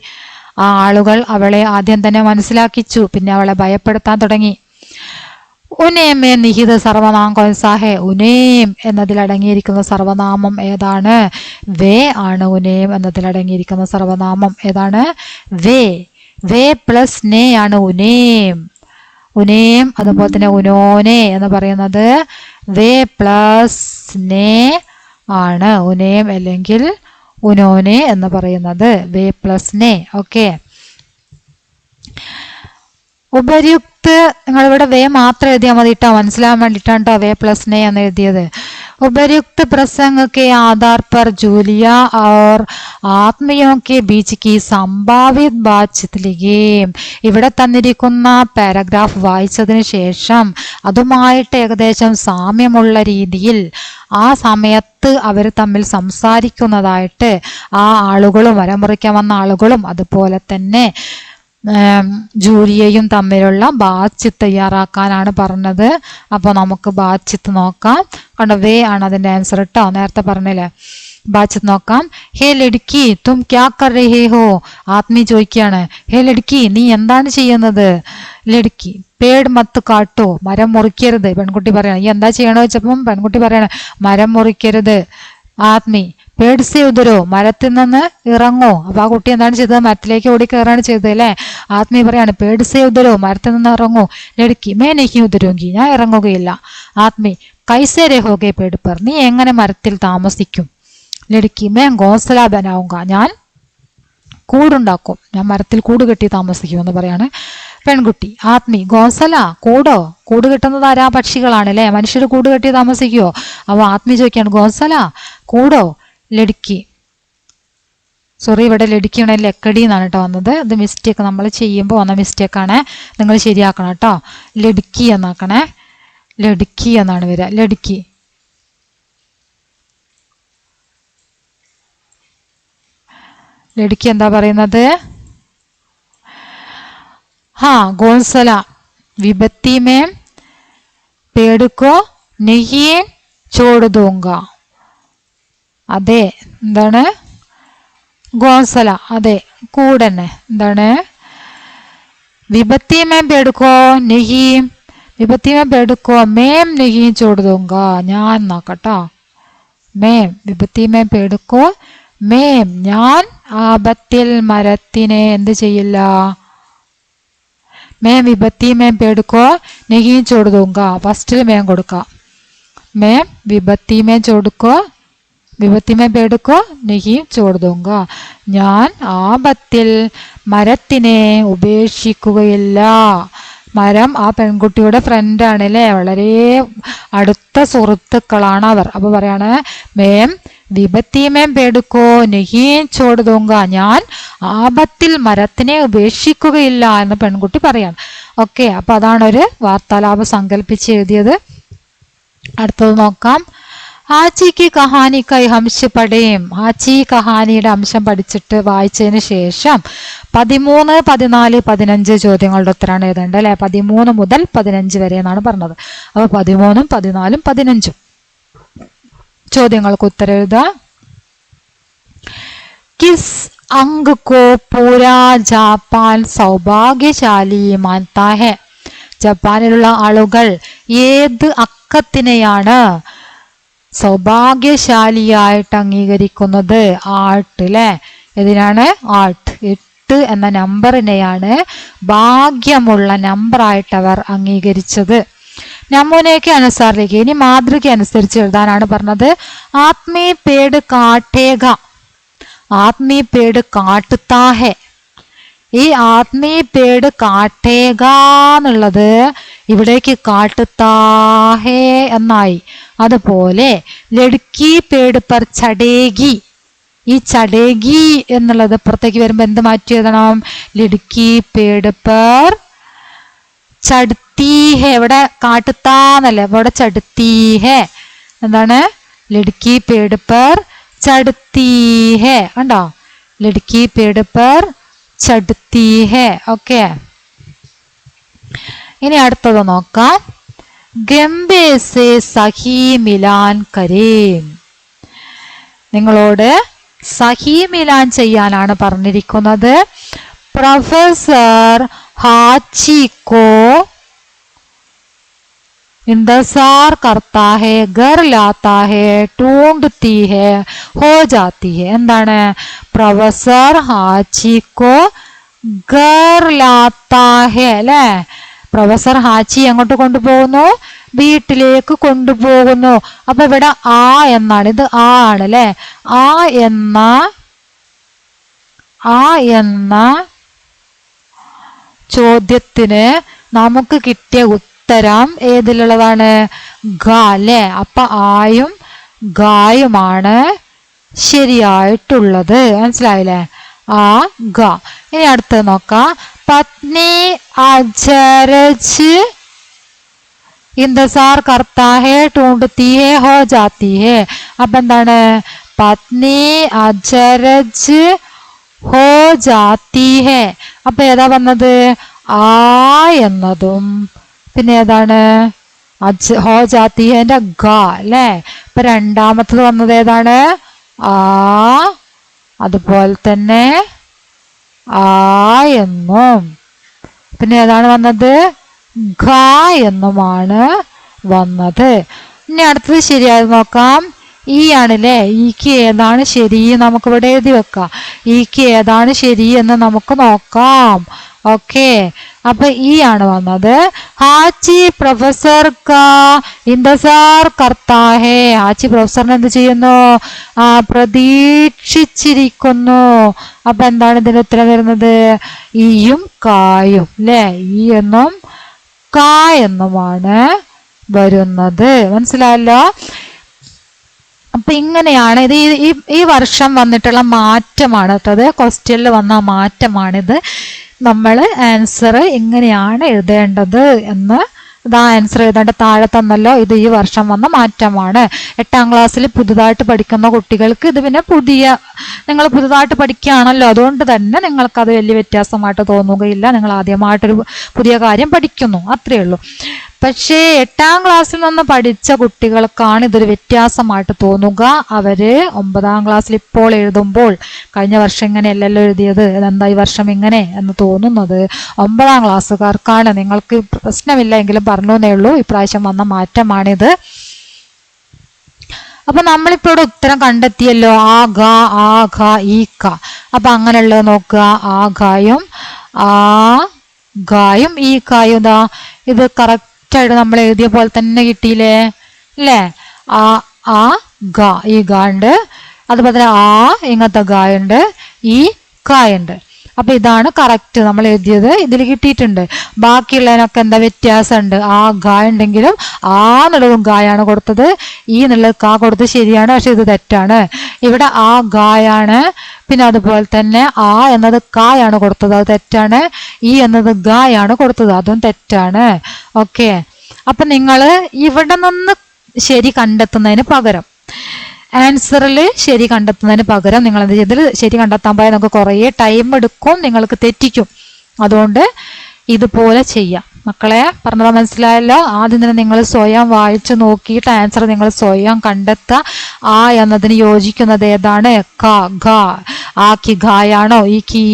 ആ ആളുകൾ അവളെ ആദ്യം തന്നെ മനസ്സിലാക്കിച്ചു, പിന്നെ അവളെ ഭയപ്പെടുത്താൻ തുടങ്ങി. ഉനേമേ നിഹിത സർവനാം കൊൻസാഹെ. ഉനേം എന്നതിലടങ്ങിയിരിക്കുന്ന സർവനാമം ഏതാണ്? വേ ആണ്. ഉനേം എന്നതിലടങ്ങിയിരിക്കുന്ന സർവനാമം ഏതാണ്? വേ. വേ പ്ലസ് നേ ആണ് ഉനേം. ഉനേം അതുപോലെ തന്നെ ഉനോനെ എന്ന് പറയുന്നത് വേ പ്ലസ് നേ ആണ്. ഉനേം അല്ലെങ്കിൽ ഉനോനെ എന്ന് പറയുന്നത് വേ പ്ലസ് നേ. ഓക്കെ. ഉപര്യുക്ത് നിങ്ങളിവിടെ വേ മാത്രം എഴുതിയാൽ മതി കേട്ടോ, മനസ്സിലാവാൻ വേണ്ടിയിട്ടാണ് കേട്ടോ വേ പ്ലസ് നേ എന്ന് എഴുതിയത്. उपयुक्त प्रसंग के आधार पर जूलिया और ആത്മീയോ കെ ബീച്ച് കി സംഭാവിത് ബാത്ചീത് ലിഖേം. ഇവിടെ തന്നിരിക്കുന്ന പാരഗ്രാഫ് വായിച്ചതിന് ശേഷം അതുമായിട്ട് ഏകദേശം സാമ്യമുള്ള രീതിയിൽ ആ സമയത്ത് അവർ തമ്മിൽ സംസാരിക്കുന്നതായിട്ട് ആ ആളുകളും മരം മുറിക്കാൻ വന്ന ആളുകളും അതുപോലെ തന്നെ ജൂലിയയും തമ്മിലുള്ള ബാച്ചിത്ത് തയ്യാറാക്കാനാണ് പറഞ്ഞത്. അപ്പോൾ നമുക്ക് ബാച്ചിത്ത് നോക്കാം. കണ്ടോ, വേ ആണ് അതിന്റെ ആൻസർ കേട്ടോ, നേരത്തെ പറഞ്ഞില്ലേ. ബാച്ചിത്ത് നോക്കാം. ഹേ ലഡ്കി തും ക്യാ കർ രഹേ ഹോ. ആത്മീ ചോദിക്കുകയാണ്, ഹേ ലഡ്കി നീ എന്താണ് ചെയ്യുന്നത്? ലഡ്കി പേട് മത്ത് കാട്ടോ, മരം മുറിക്കരുത്. പെൺകുട്ടി പറയണം, ഈ എന്താ ചെയ്യണോ വെച്ചപ്പം പെൺകുട്ടി പറയണ മരം മുറിക്കരുത്. ആത്മീ പേട് സേ ഉതരോ, മരത്തിൽ നിന്ന് ഇറങ്ങോ. അപ്പൊ ആ കുട്ടി എന്താണ് ചെയ്തത്? മരത്തിലേക്ക് ഓടി കയറാണ് ചെയ്തത് അല്ലെ. ആത്മീ പറയാണ്, പേട് സേ ഉതരോ, മരത്തിൽ നിന്ന് ഇറങ്ങോ. ലഡ്കി മേ നഹീ ഉതരൂങ്കി, ഞാൻ ഇറങ്ങുകയില്ല. ആത്മീ കൈസേ രഹോഗെ പേട് പർ, നീ എങ്ങനെ മരത്തിൽ താമസിക്കും. ലഡ്കി മേ ഗോസല ബനാവുക, ഞാൻ കൂടുണ്ടാക്കും, ഞാൻ മരത്തിൽ കൂട് കെട്ടി താമസിക്കും എന്ന് പറയാണ് പെൺകുട്ടി. ആത്മീ ഗോസല, കൂടോ, കൂട് കെട്ടുന്നത് ആരാ? പക്ഷികളാണ് അല്ലെ. മനുഷ്യർ കൂട് കെട്ടി താമസിക്കുവോ? അപ്പൊ ആത്മീ ചോദിക്കാണ്, ഗോസല കൂടോ. ലഡ്കി സോറി, ഇവിടെ ലഡ്ക്കിയാണ് ലക്കടി എന്നാണ് കേട്ടോ വന്നത്. ഇത് മിസ്റ്റേക്ക്, നമ്മൾ ചെയ്യുമ്പോൾ വന്ന മിസ്റ്റേക്കാണ്, നിങ്ങൾ ശരിയാക്കണം കേട്ടോ. ലഡ്കി എന്നാക്കണേ, ലഡ്കി എന്നാണ് വരിക. ലഡ്കി ലഡ്കി എന്താ പറയുന്നത്? ഹാ ഗോസല വിഭത്തി മേ പേട് കോ നഹീ ചോട് ദൂങ്ക. അതെ, എന്താണ്? ഗോസല, അതെ കൂടന്നെ. എന്താണ്? വിഭത്തി മേം പേടുക്കോ നഹീ, വിഭത്തി മേം പേടുക്കോ മേം നഹീ ചോട് ദൂങ്ക. ഞാൻ നോക്കട്ടോ. മേം വിഭത്തി മേം പേടുക്കോ മേം, ഞാൻ ആപത്തിൽ മരത്തിനെ എന്ത് ചെയ്യില്ല. മേം വിഭത്തി മേം പേടുക്കോ നഹീ ചോട് ദൂങ്ക. ഫസ്റ്റിൽ മേം കൊടുക്കാം. മേം വിഭത്തി മേം ചോടുക്കോ, വിഭത്തി മേം പേടുക്കോ നഹീ ചോട് ദൂങ്ക. ഞാൻ ആപത്തിൽ മരത്തിനെ ഉപേക്ഷിക്കുകയില്ല. മരം ആ പെൺകുട്ടിയുടെ ഫ്രണ്ടാണ് അല്ലേ, വളരെ അടുത്ത സുഹൃത്തുക്കളാണ് അവർ. അപ്പൊ പറയാണ്, മേം വിഭത്തി മേം പേടുക്കോ നഹീ ചോട് ദൂങ്ക, ഞാൻ ആപത്തിൽ മരത്തിനെ ഉപേക്ഷിക്കുകയില്ല എന്ന് പെൺകുട്ടി പറയാണ്. ഓക്കെ, അപ്പൊ അതാണ് ഒരു വാർത്താലാപം സങ്കല്പിച്ച് എഴുതിയത്. അടുത്തത് നോക്കാം. ആച്ചിക്ക് കഹാനിക്കായി ഹംശ പടയും. ആച്ചി കഹാനിയുടെ അംശം പഠിച്ചിട്ട് വായിച്ചതിന് ശേഷം 13, 14, 15 ചോദ്യങ്ങളുടെ ഉത്തരമാണ് എഴുതേണ്ടത് അല്ലെ. 13 മുതൽ 15 വരെ എന്നാണ് പറഞ്ഞത്. അപ്പൊ 13, 14, 15 ചോദ്യങ്ങൾക്ക് ഉത്തരം എഴുതുക. കിസ് അംഗ് കോ പൂരാ ജാപ്പാൻ സൗഭാഗ്യശാലി മാൻതാ ഹെ. ജപ്പാനിലുള്ള ആളുകൾ ഏത് അക്കത്തിനെയാണ് സൗഭാഗ്യശാലിയായിട്ട് അംഗീകരിക്കുന്നത്? ആർട്ട് അല്ലെ. ഇതിനാണ് ആർട്ട്. 8 എന്ന നമ്പറിനെയാണ് ഭാഗ്യമുള്ള നമ്പറായിട്ട് അവർ അംഗീകരിച്ചത്. നമൂനയ്ക്ക് അനുസാരിലേക്ക്, ഇനി മാതൃക അനുസരിച്ച് എഴുതാനാണ് പറഞ്ഞത്. ആത്മീ പേട് കാട്ടേക, ആത്മീ പേട് കാട്ടുത്താ ഹെ. ഈ ആത്മീ പേട് കാട്ടേക എന്നുള്ളത് ഇവിടേക്ക് കാട്ടുത്താഹേ എന്നായി. അതുപോലെ ലഡ്കി പേട് പർ ചടേഗി, ഈ ചടേഗി എന്നുള്ളത് പുറത്തേക്ക് വരുമ്പോ എന്ത് മാറ്റി എഴുതണം? ലഡ്കി പേട് പർ ചടുത്തി ഹെ. ഇവിടെ കാട്ടുത്താന്നല്ലേ, ഇവിടെ ചടുത്തി ഹെ. എന്താണ്? ലഡ്കി പേട് പർ ചടുത്തി ഹെ. കണ്ടോ? ലഡ്കി പേട് പർ ചടുത്തി ഹെ. ഓക്കെ, ഇനി അടുത്തത് നോക്കാം. ഗംബേ സേ സഹി മിലാൻ കരേം. നിങ്ങളോട് സഹി മിലാൻ ചെയ്യാനാണ് പറഞ്ഞിരിക്കുന്നത്. പ്രൊഫസർ ഹാച്ചിക്കോ इंतजार करता है, घर लाता है, ढूंढती है, हो जाती है. എന്താണ്? പ്രൊഫസർ ഹാച്ചിക്കോ घर लाता है അല്ലേ. പ്രൊഫസർ ഹാച്ചി എങ്ങോട്ട് കൊണ്ടുപോകുന്നു? വീട്ടിലേക്ക് കൊണ്ടുപോകുന്നു. അപ്പൊ ഇവിടെ ആ എന്നാണ്, ഇത് ആ ആണ് അല്ലെ. ആ എന്ന ചോദ്യത്തിന് നമുക്ക് കിട്ടിയ ഉത്തരം ഏതിലുള്ളതാണ്? ഗ അല്ലെ. അപ്പൊ ആയും ഗായുമാണ് ശരിയായിട്ടുള്ളത്. മനസ്സിലായില്ലേ? ആ ഗ. ഇനി അടുത്തത് നോക്കാം. പത്നി അജരജ് इंतजार करता है ढूंढती है हो जाती है. അപ്പൊ എന്താണ്? പത്നി അജരജ് ഹോ ജാത്തി ഹെ. അപ്പൊ ഏതാ വന്നത്? ആ എന്നതും പിന്നെ ഏതാണ്? ഹോ ജാത്തി ഹെന്റെ ഗ അല്ലേ. ഇപ്പൊ രണ്ടാമത്തത് വന്നത് ഏതാണ്? ആ. അതുപോലെ തന്നെ ആ എന്നും പിന്നെ ഏതാണ് വന്നത്? ഘ എന്നുമാണ് വന്നത്. ഇനി അടുത്തത് ശരിയായി നോക്കാം. ഈ ആണല്ലേ. ഈക്ക് ഏതാണ് ശരി? നമുക്കിവിടെ എഴുതി വെക്കാം. ഈക്ക് ഏതാണ് ശരി എന്ന് നമുക്ക് നോക്കാം. ഓക്കെ. അപ്പൊ ഈ ആണ് വന്നത്. ഹാച്ചി പ്രൊഫസർ കാ ഇന്തസാർ കർത്താ ഹേ. ഹാച്ചി പ്രൊഫസറിനെ എന്ത് ചെയ്യുന്നു? പ്രതീക്ഷിച്ചിരിക്കുന്നു. അപ്പൊ എന്താണ് ഇതിന്റെ ഉത്തരം വരുന്നത്? ഈയും കായും അല്ലേ. ഈ എന്നും കാ എന്നുമാണ് വരുന്നത്. മനസ്സിലായല്ലോ? അപ്പൊ ഇങ്ങനെയാണ് ഇത്. ഈ വർഷം വന്നിട്ടുള്ള മാറ്റമാണ് കേട്ടത്. ക്വസ്റ്റ്യനിൽ വന്ന മാറ്റമാണിത്. നമ്മൾ ആൻസർ ഇങ്ങനെയാണ് എഴുതേണ്ടത് എന്ന് ഇതാ ആൻസർ എഴുതേണ്ട താഴെ തന്നല്ലോ. ഇത് ഈ വർഷം വന്ന മാറ്റമാണ്. 8ാം ക്ലാസ്സിൽ പുതുതായിട്ട് പഠിക്കുന്ന കുട്ടികൾക്ക് ഇത് പിന്നെ നിങ്ങൾ പുതുതായിട്ട് പഠിക്കുകയാണല്ലോ, അതുകൊണ്ട് തന്നെ നിങ്ങൾക്കത് വലിയ വ്യത്യാസമായിട്ട് തോന്നുകയില്ല. നിങ്ങൾ ആദ്യമായിട്ടൊരു പുതിയ കാര്യം പഠിക്കുന്നു, അത്രയേ ഉള്ളൂ. പക്ഷേ 8ാം ക്ലാസ്സിൽ നിന്ന് പഠിച്ച കുട്ടികൾക്കാണ് ഇതൊരു വ്യത്യാസമായിട്ട് തോന്നുക. അവര് 9ാം ക്ലാസ്സിൽ ഇപ്പോൾ എഴുതുമ്പോൾ കഴിഞ്ഞ വർഷം ഇങ്ങനെയല്ലല്ലോ എഴുതിയത്, ഇതെന്താ ഈ വർഷം ഇങ്ങനെ എന്ന് തോന്നുന്നത് 9ാം ക്ലാസ്സുകാർക്കാണ്. നിങ്ങൾക്ക് പ്രശ്നമില്ല എങ്കിലും പറഞ്ഞു എന്നേ ഉള്ളൂ. ഇപ്രാവശ്യം വന്ന മാറ്റമാണിത്. അപ്പൊ നമ്മളിപ്പോ ഇവിടെ ഉത്തരം കണ്ടെത്തിയല്ലോ. ആ ഘ ഈ ക. അപ്പൊ അങ്ങനെയുള്ളത് നോക്കുക. ആ ഘായും ഈ കായും ഇതാ ഇത് കറക്റ്റ് ആയിട്ട് നമ്മൾ എഴുതിയ പോലെ തന്നെ കിട്ടിയില്ലേ അല്ലേ. ആ ഗ ഈ ഗ ഉണ്ട്. അതുപോലെ തന്നെ ഇങ്ങനത്തെ ഗ ഉണ്ട്, ഈ ക ഉണ്ട്. അപ്പൊ ഇതാണ് കറക്റ്റ് നമ്മൾ എഴുതിയത്. ഇതിൽ കിട്ടിയിട്ടുണ്ട്. ബാക്കിയുള്ളതിനൊക്കെ എന്താ വ്യത്യാസമുണ്ട്. ആ ഗ ഉണ്ടെങ്കിലും എന്നുള്ളതും ഗായാണ് കൊടുത്തത്, ഈ എന്നുള്ളത് കാ കൊടുത്തത് ശരിയാണ്, പക്ഷെ ഇത് തെറ്റാണ്. ഇവിടെ ആ ഗായാണ്. പിന്നെ അതുപോലെ തന്നെ ആ എന്നത് കായാണ് കൊടുത്തത്, അത് തെറ്റാണ്. ഈ എന്നത് ഗായാണ് കൊടുത്തത്, അതും തെറ്റാണ്. ഓക്കെ. അപ്പൊ നിങ്ങൾ ഇവിടെ നിന്ന് ശരി കണ്ടെത്തുന്നതിന് പകരം ആൻസറിൽ ശരി കണ്ടെത്തുന്നതിന് പകരം നിങ്ങൾ എന്ത് ചെയ്തിൽ ശരി കണ്ടെത്താൻ പോയാൽ നമുക്ക് കുറേ ടൈം എടുക്കും, നിങ്ങൾക്ക് തെറ്റിക്കും. അതുകൊണ്ട് ഇതുപോലെ ചെയ്യാം. മക്കളെ പറഞ്ഞത് മനസ്സിലായല്ലോ. ആദ്യം തന്നെ നിങ്ങൾ സ്വയം വായിച്ചു നോക്കിയിട്ട് ആൻസർ നിങ്ങൾ സ്വയം കണ്ടെത്തുക. ആ എന്നതിന് യോജിക്കുന്നത് ഏതാണ്? ക ഘ. ആക്കി ഘായാണോ ഈ കി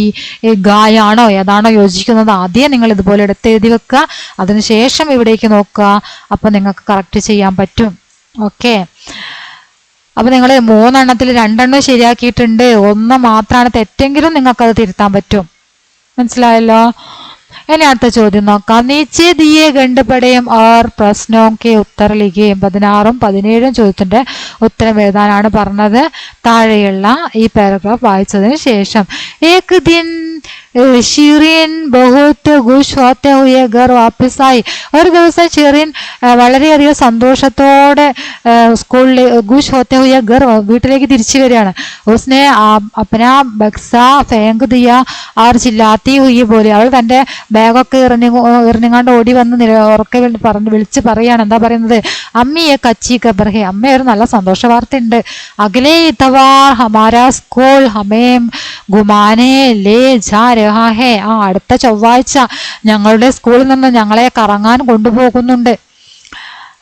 ഗായാണോ ഏതാണോ യോജിക്കുന്നത് ആദ്യം നിങ്ങൾ ഇതുപോലെ എടുത്തെഴുതി വെക്കുക. അതിനുശേഷം ഇവിടേക്ക് നോക്കുക. അപ്പൊ നിങ്ങൾക്ക് കറക്റ്റ് ചെയ്യാൻ പറ്റും. ഓക്കെ. അപ്പൊ നിങ്ങൾ 3 എണ്ണത്തിൽ 2 എണ്ണം ശരിയാക്കിയിട്ടുണ്ട്, 1 മാത്രമാണ് തെറ്റെങ്കിലും നിങ്ങൾക്കത് തിരുത്താൻ പറ്റും. മനസ്സിലായല്ലോ? ഇനി അടുത്ത ചോദ്യം നോക്കാം. നീച്ചെ ദിയെ ഗണ്ഡപടയും ഓർ പ്രശ്നവും കെ ഉത്തർ ലിഖിയും. 16ഉം 17ഉം ചോദ്യത്തിന്റെ ഉത്തരം എഴുതാനാണ് പറഞ്ഞത്. താഴെയുള്ള ഈ പാരഗ്രാഫ് വായിച്ചതിന് ശേഷം ഏക് ദിൻ ഷിറിൻ ബഹുത്ത് ഖുഷ് ഹോത്തെ ഹുയെ ഘർ വാപ്പിസ് ആയി. ഒരു ദിവസം ഷിറിൻ വളരെയധികം സന്തോഷത്തോടെ സ്കൂളിൽ ഖുഷ് ഹോത്തെ ഹുയെ ഘർ വീട്ടിലേക്ക് തിരിച്ചു വരികയാണ്. ഉസ്നെ അപ്പനാ ബക്സ ഫേങ്ക് ദിയ ആർ ചില്ലാത്തി ഹുയി പോലെ. അവൾ തന്റെ ബാഗൊക്കെ എറിഞ്ഞാണ്ട് ഓടി വന്ന് ഉറക്കെ വിളിച്ച് പറയാണ്. എന്താ പറയുന്നത്? അമ്മിയെ കച്ചി ഖബർഹെ. അമ്മ ഒരു നല്ല സന്തോഷ വാർത്ത ഉണ്ട്. അഗലേ ഇതവാർ ഹമാരാ സ്കൂൾ ഹമേം ഗുമാനെ ലേ ജാ രഹാ ഹേ. അടുത്ത ചൊവ്വാഴ്ച ഞങ്ങളുടെ സ്കൂളിൽ നിന്ന് ഞങ്ങളെ കറങ്ങാൻ കൊണ്ടുപോകുന്നുണ്ട്.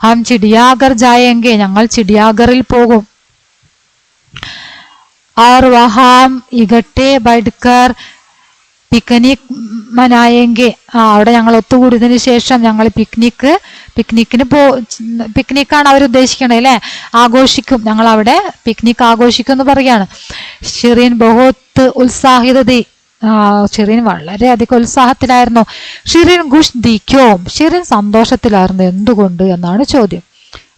ഹം ചിടിയാഗർ ജായെങ്കെ. ഞങ്ങൾ ചിടിയാഗറിൽ പോകും. और वहां इकट्ठे बैठकर പിക്നിക് മനായെങ്കിൽ. അവിടെ ഞങ്ങൾ ഒത്തുകൂടിയതിനു ശേഷം ഞങ്ങൾ പിക്നിക്കാണ് അവർ ഉദ്ദേശിക്കണേ അല്ലെ. ആഘോഷിക്കും. ഞങ്ങൾ അവിടെ പിക്നിക് ആഘോഷിക്കും എന്ന് പറയാണ്. ഷിറിൻ ബഹുത്ത് ഉത്സാഹിതതി. ഷിറിൻ വളരെയധികം ഉത്സാഹത്തിലായിരുന്നു. ഷിറിൻ ഖുഷ് ദിക്കോ. ഷിറിൻ സന്തോഷത്തിലായിരുന്നു. എന്തുകൊണ്ട് എന്നാണ് ചോദ്യം.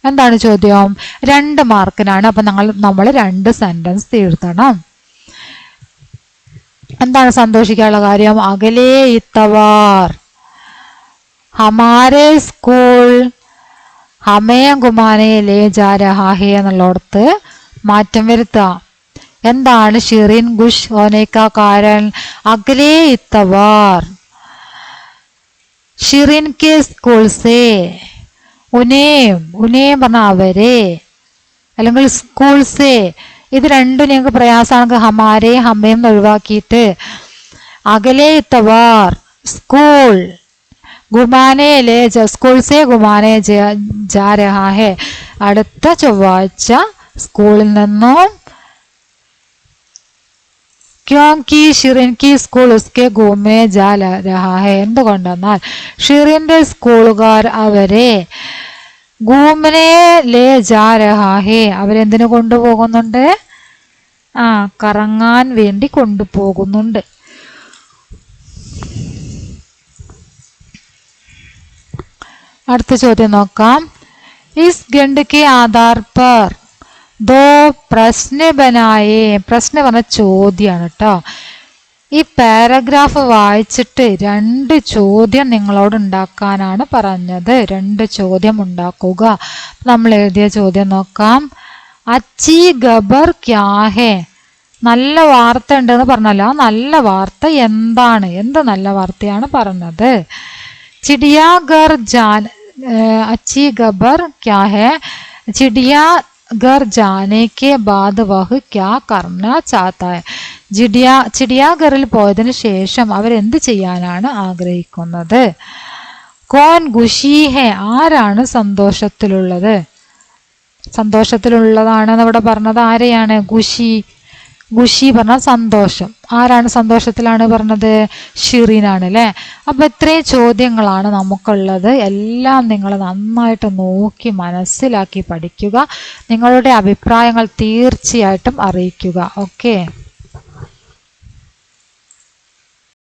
എന്താണ് ചോദ്യം? 2 മാർക്കിനാണ്. അപ്പൊ നമ്മൾ 2 സെന്റൻസ് എഴുതണം. എന്താണ് സന്തോഷിക്കാനുള്ള കാര്യം? അകലേ ഇത്തവാർ ഹമാരെ സ്കൂൾ ഹമേ ഗുമാനെ ലേ ജാ രഹാ ഹേ എന്നുള്ളടത്ത് മാറ്റം വരുത്താം. എന്താണ് ഷിറിൻ ഖുഷ് ഹോനെ കാ കാരൺ? അകലേ ഇത്തവാർ ഷിറിൻ കെ സ്കൂൾ സേ ഉനേം പറഞ്ഞ അവരെ, അല്ലെങ്കിൽ സ്കൂൾസേ. ഇത് രണ്ടും നിങ്ങൾക്ക് പ്രയാസമാണെങ്കിൽ ഹമാരെ ഹമ്മയും ഒഴിവാക്കിയിട്ട് അകലെ ഇത്തവാർ സ്കൂൾ, ഗുമാനെ ലേ സ്കൂൾ സേ ഗുമാനെ ജാ രഹാ ഹെ, അടുത്ത ചൊവ്വാഴ്ച സ്കൂളിൽ നിന്നും. ക്യോങ്കി ഷിറിൻ കി സ്കൂൾ ഉസ്കെ ഗുമനെ ജാ രഹാ ഹെ, എന്തുകൊണ്ടെന്നാൽ ഷിറിന്റെ സ്കൂളുകാർ അവരെ ഗൂമനെ ലേ ജാ രഹാ ഹെ, അവരെന്തിനു കൊണ്ടുപോകുന്നുണ്ട്? കറങ്ങാൻ വേണ്ടി കൊണ്ടുപോകുന്നുണ്ട്. അടുത്ത ചോദ്യം നോക്കാം. ഇസ് ഗണ്ട് കെ ആധാർ പർ ദോ പ്രശ്ന ബനായേ. പ്രശ്ന പറഞ്ഞ ചോദ്യമാണ് കേട്ടോ. ഈ പാരഗ്രാഫ് വായിച്ചിട്ട് 2 ചോദ്യം നിങ്ങളോട് ഉണ്ടാക്കാനാണ് പറഞ്ഞത്. 2 ചോദ്യം ഉണ്ടാക്കുക. നമ്മൾ എഴുതിയ ചോദ്യം നോക്കാം. അച്ചി ഖബർ ക്യാ ഹേ, നല്ല വാർത്ത ഉണ്ടെന്ന് പറഞ്ഞല്ലോ. നല്ല വാർത്ത എന്താണ്? എന്ത് നല്ല വാർത്തയാണ് പറഞ്ഞത്? ചിടിയാഘർ ജാൻ, अच्छी खबर क्या है? चिड़ियाघर जाने के बाद वह क्या करना चाहता है? ചിടിയാഘറിൽ പോയതിനു ശേഷം അവരെന്ത് ചെയ്യാനാണ് ആഗ്രഹിക്കുന്നത്? കോൻ ഖുഷി ഹെ, ആരാണ് സന്തോഷത്തിലുള്ളത്? സന്തോഷത്തിലുള്ളതാണെന്ന് ഇവിടെ പറഞ്ഞത് ആരെയാണ്? ഖുഷി പറഞ്ഞ സന്തോഷം. ആരാണ് സന്തോഷത്തിലാണ് പറഞ്ഞത്? ഷിറിനാണ് അല്ലേ. അപ്പൊ ഇത്രയും ചോദ്യങ്ങളാണ് നമുക്കുള്ളത്. എല്ലാം നിങ്ങൾ നന്നായിട്ട് നോക്കി മനസ്സിലാക്കി പഠിക്കുക. നിങ്ങളുടെ അഭിപ്രായങ്ങൾ തീർച്ചയായിട്ടും അറിയിക്കുക. ഓക്കെ.